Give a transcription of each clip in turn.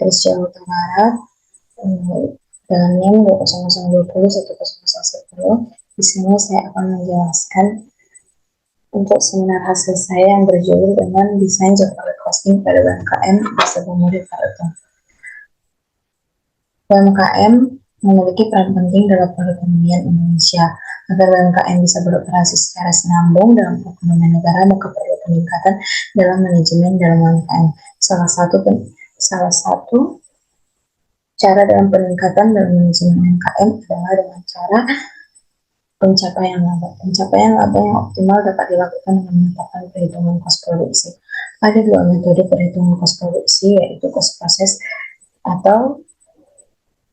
garis Jawa Barat dengan NIM 200201010. Di sini saya akan menjelaskan untuk seminar hasil saya yang berjudul dengan desain job order costing pada UMKM di sebuah model Pareto. UMKM memiliki peran penting dalam perekonomian Indonesia. Agar UMKM bisa beroperasi secara sinambung dalam perekonomian negara, maka perlu peningkatan dalam manajemen dalam UMKM. Salah satu cara dalam peningkatan dalam manajemen UMKM adalah dengan cara pencapaian laba. Pencapaian laba yang optimal dapat dilakukan dengan menetapkan perhitungan kos produksi. Ada dua metode perhitungan kos produksi, yaitu kos proses atau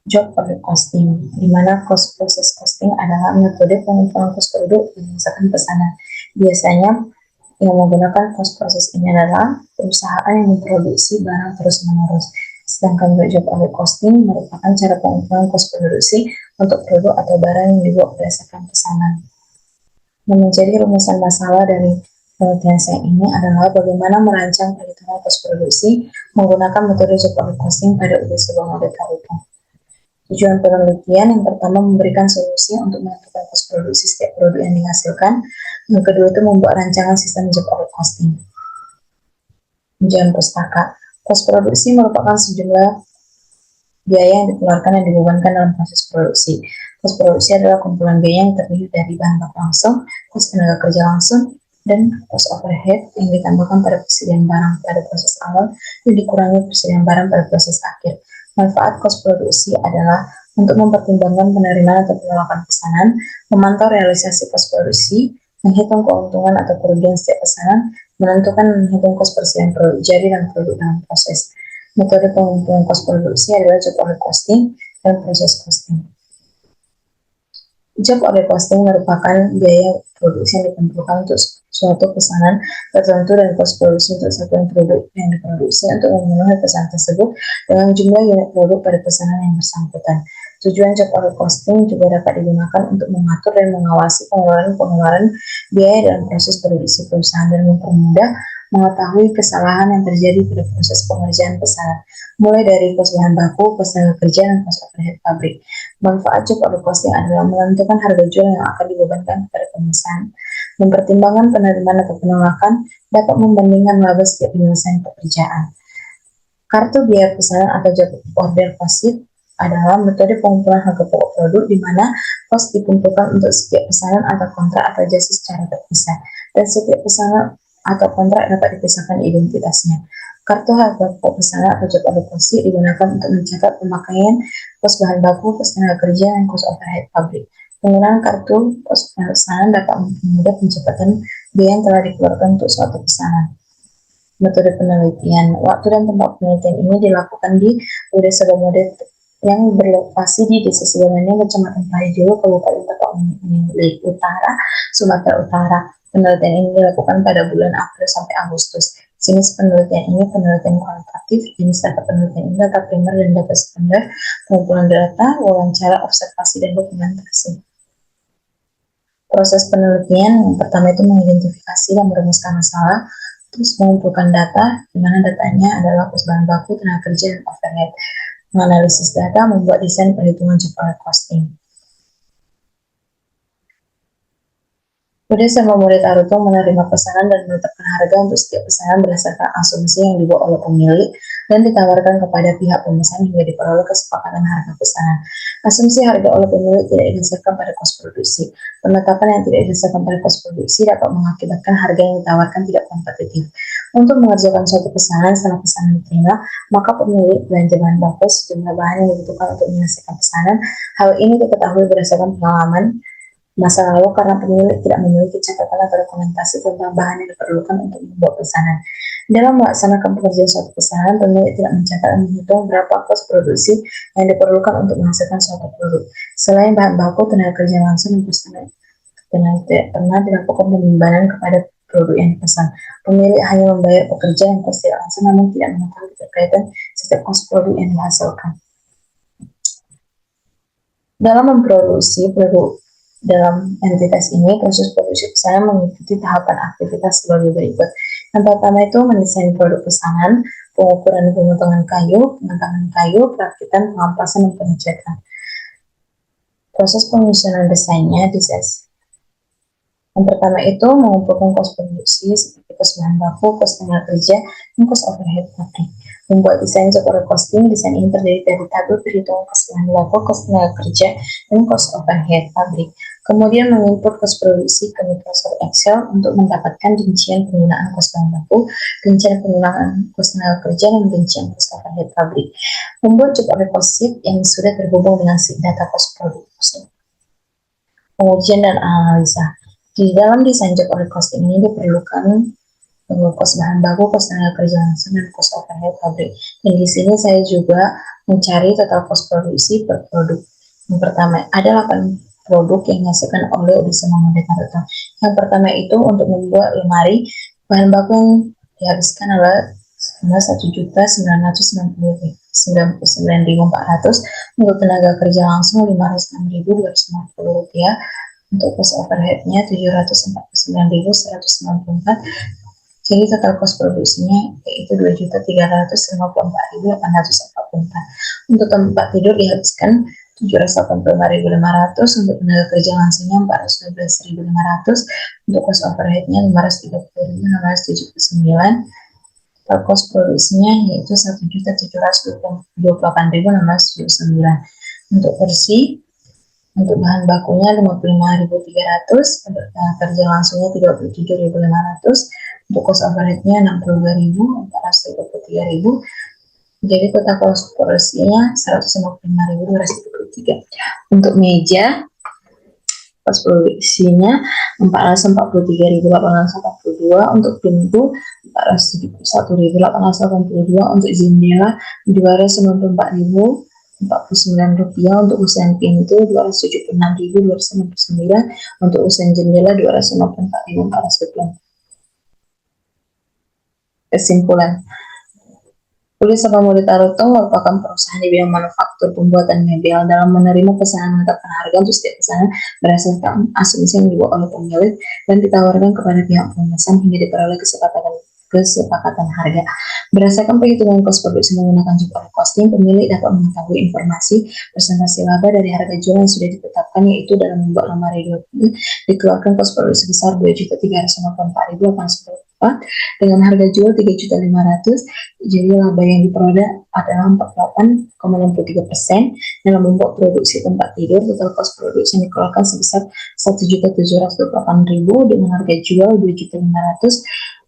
job order costing, di mana cost process costing adalah metode pengumpulan kos produk berdasarkan pesanan. Biasanya yang menggunakan cost process ini adalah perusahaan yang memproduksi barang terus-menerus. Sedangkan job order costing merupakan cara pengumpulan kos produksi untuk produk atau barang yang dibuat berdasarkan pesanan. Yang menjadi rumusan masalah dari penelitian saya ini adalah bagaimana merancang perhitungan kos produksi menggunakan metode job order costing pada sebuah model Pareto. Tujuan penelitian yang pertama memberikan solusi untuk menentukan kos produksi setiap produk yang dihasilkan. Yang kedua itu membuat rancangan sistem job order costing. Tujuan pustaka. Kos produksi merupakan sejumlah biaya yang dikeluarkan dan dibebankan dalam proses produksi. Kos produksi adalah kumpulan biaya yang terdiri dari bahan baku langsung, kos tenaga kerja langsung, dan kos overhead yang ditambahkan pada persediaan barang pada proses awal dan dikurangi persediaan barang pada proses akhir. Manfaat kos produksi adalah untuk mempertimbangkan penerimaan atau penolakan pesanan, memantau realisasi kos produksi, menghitung keuntungan atau kerugian setiap pesanan, menentukan dan menghitung kos persediaan produk jadi dan produk dalam proses. Metode pengumpulan kos produksi adalah job order costing dan proses costing. Job order costing merupakan biaya produksi yang dikumpulkan untuk suatu pesanan tertentu dan kos produksi untuk satuan produk yang diproduksi untuk memenuhi pesanan tersebut dengan jumlah unit produk pada pesanan yang bersangkutan. Tujuan job order costing juga dapat digunakan untuk mengatur dan mengawasi pengeluaran biaya dalam proses produksi perusahaan dan mempermudah mengetahui kesalahan yang terjadi pada proses pengerjaan pesanan, mulai dari kos bahan baku, kos tenaga kerja, dan kos overhead pabrik. Manfaat job order costing adalah menentukan harga jual yang akan dibebankan kepada pemesan, mempertimbangkan penerimaan atau penolakan, dapat membandingkan laba setiap penyelesaian pekerjaan. Kartu biaya pesanan atau job order cost adalah metode pengumpulan harga pokok produk di mana kos dikumpulkan untuk setiap pesanan atau kontrak atau jasa secara terpisah, dan setiap pesanan atau kontrak dapat dipisahkan identitasnya. Kartu harga pokok pesanan atau job order cost digunakan untuk mencatat pemakaian kos bahan baku, kos tenaga kerja, dan kos overhead pabrik. Penggunaan kartu kos pesanan dapat mempermudah pencatatan biaya yang telah dikeluarkan untuk suatu pesanan. Metode penelitian. Waktu dan tempat penelitian ini dilakukan di sebuah model yang berlokasi di Desa Sidoarjo, Kecamatan Pahijolo, Kabupaten Tapanuli Utara, Sumatera Utara. Penelitian ini dilakukan pada bulan April sampai Agustus. Jenis penelitian ini penelitian kualitatif. Jenis data penelitian ini data primer dan data sekunder, pengumpulan data, wawancara, observasi, dan dokumentasi. Proses penelitian yang pertama itu mengidentifikasi dan merumuskan masalah, terus mengumpulkan data, di mana datanya adalah kos bahan baku, tenaga kerja, dan overhead. Menganalisis data, membuat desain perhitungan job order costing. Kemudian sama model Pareto menerima pesanan dan menetapkan harga untuk setiap pesanan berdasarkan asumsi yang dibuat oleh pemilik dan ditawarkan kepada pihak pemesan hingga diperoleh kesepakatan harga pesanan. Asumsi harga oleh pemilik tidak didasarkan pada kos produksi. Penetapan yang tidak didasarkan pada kos produksi dapat mengakibatkan harga yang ditawarkan tidak kompetitif. Untuk mengerjakan suatu pesanan setelah pesanan diterima, maka pemilik belanja bahan baku sejumlah bahan yang dibutuhkan untuk menyelesaikan pesanan. Hal ini diketahui berdasarkan pengalaman masa lalu karena pemilik tidak memiliki catatan atau dokumentasi tentang bahan yang diperlukan untuk membuat pesanan. Dalam melaksanakan pekerjaan suatu pesanan, pemilik tidak mencatat dan menghitung berapa kos produksi yang diperlukan untuk menghasilkan suatu produk. Selain bahan baku, tenaga kerja langsung dan kos tenaga tidak pernah dilakukan penimbangan kepada produk yang dipesan. Pemilik hanya membayar pekerja yang kos tidak langsung, namun tidak mengetahui keterkaitan setiap kos produk yang dihasilkan. Dalam memproduksi produk dalam entitas ini, proses produksi pesanan mengikuti tahapan aktivitas sebagai berikut. Yang pertama itu mendesain produk pesanan. pengukuran pemotongan kayu, perakitan, pengampasan, dan pengecekan. Proses penyusunan desainnya, yang pertama itu mengumpulkan kos produksi seperti kos bahan baku, kos tenaga kerja, dan kos overhead pabrik. Membuat desain job order costing. Desain ini terdiri dari tabel perhitungan kos bahan baku, kos tenaga kerja, dan kos overhead pabrik. Kemudian menginput kos produksi ke Microsoft Excel untuk mendapatkan rincian penggunaan kos bahan baku, rincian penggunaan kos tenaga kerja, dan rincian kos overhead pabrik. Membuat job order cost sheet yang sudah terhubung dengan sheet data kos produksi. Pengujian dan analisa. Di dalam desain job order costing ini diperlukan kos bahan baku, kos tenaga kerja langsung, dan kos overhead pabrik. Dan di sini saya juga mencari total kos produksi per produk. Yang pertama, ada 8 produk yang dihasilkan oleh Odisama Modern. Yang pertama itu untuk membuat lemari, bahan baku yang dihabiskan adalah 1.999.400, untuk tenaga kerja langsung 506.250 rupiah, untuk kos overheadnya 749.194. Jadi total kos produksinya yaitu 2.354.844. Untuk tempat tidur dihabiskan 785.500, untuk tenaga kerja langsungnya 412.500, untuk kos overheadnya 530.679. Total kos produksinya yaitu 1.728.679. Untuk kursi, untuk bahan bakunya 55.300, untuk kerja langsungnya 37.500, untuk kos overheadnya 62.433.000. Jadi total kos produksinya 155.233. Untuk meja, kos produksinya 443.882, untuk pintu 471.882, untuk jendela 294.049 rupiah, untuk usaha pintu 276.299, untuk usaha jendela 254.400. Kesimpulan, Odisama Modern merupakan perusahaan di bidang manufaktur pembuatan mebel. Dalam menerima pesanan, menetapkan harga untuk setiap pesanan berdasarkan asumsi yang dibuat oleh pemilik dan ditawarkan kepada pihak pemesan hingga diperoleh kesepakatan harga. Berdasarkan perhitungan kos produksi menggunakan job order costing, pemilik dapat mengetahui informasi presentasi laba dari harga jual yang sudah ditetapkan, yaitu dalam membuat lemari 20 dikeluarkan kos produksi sebesar 2.354.894 dengan harga jual 3.500.000. Jadi laba yang diperoleh adalah 48,63%. Dalam membuat produksi tempat tidur, total kos produksi yang dikeluarkan sebesar 1.728.000 dengan harga jual 2.500.000.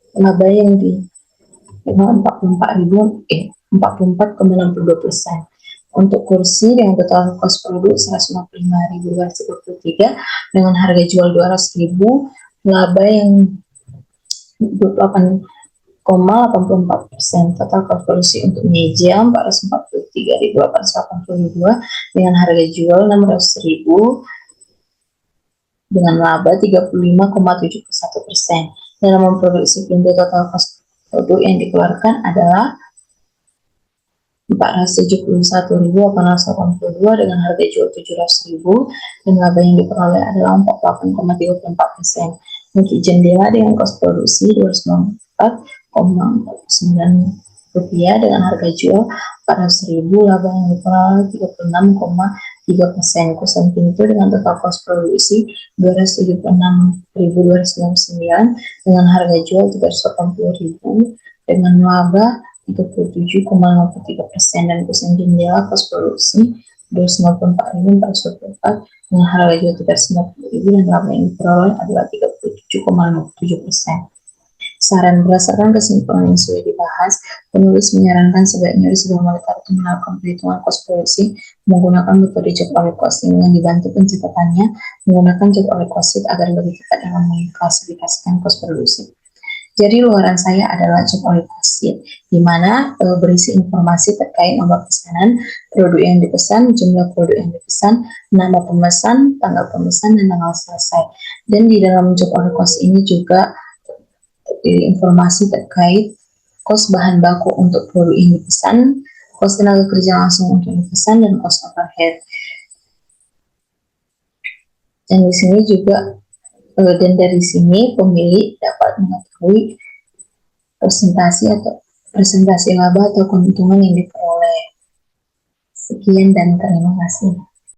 Laba yang di 44,62%. Untuk kursi dengan total kos produk 155.223 dengan harga jual 200.000, laba yang 28,84%. Total kos produksi untuk meja 443.882 dengan harga jual 600.000 dengan laba 35,71%. Dalam memproduksi pintu, total kos produk yang dikeluarkan adalah 471.882 dengan harga jual 700.000 dan laba yang diperoleh adalah 48,34%. Untuk jendela dengan kos produksi 294,49 rupiah dengan harga jual 400.000, laba yang diperoleh 36,3%. Kusen pintu dengan total kos produksi 276.299 dengan harga jual 380.000 dengan laba 37,53%. Dan kusen jendela kos produksi 294.404 dengan harga jual 390.000 dan laba yang diperoleh adalah 37,57%. Saran, berdasarkan kesimpulan yang sudah dibahas, penulis menyarankan sebaiknya Odisama Modern melakukan perhitungan kos produksi menggunakan metode job order costing dengan dibantu pencatatannya menggunakan job order cost sheet agar lebih tepat dalam mengklasifikasikan kos produksi. Jadi luaran saya adalah job order cost sheet, di mana berisi informasi terkait nomor pesanan, produk yang dipesan, jumlah produk yang dipesan, nama pemesan, tanggal pemesan, dan tanggal selesai. Dan di dalam job order cost ini juga informasi terkait kos bahan baku untuk produk yang dipesan, kos tenaga kerja langsung untuk dipesan, dan kos overhead. Dan di sini juga dan dari sini pemilik dapat mengetahui presentasi atau presentasi laba atau keuntungan yang diperoleh. Sekian dan terima kasih.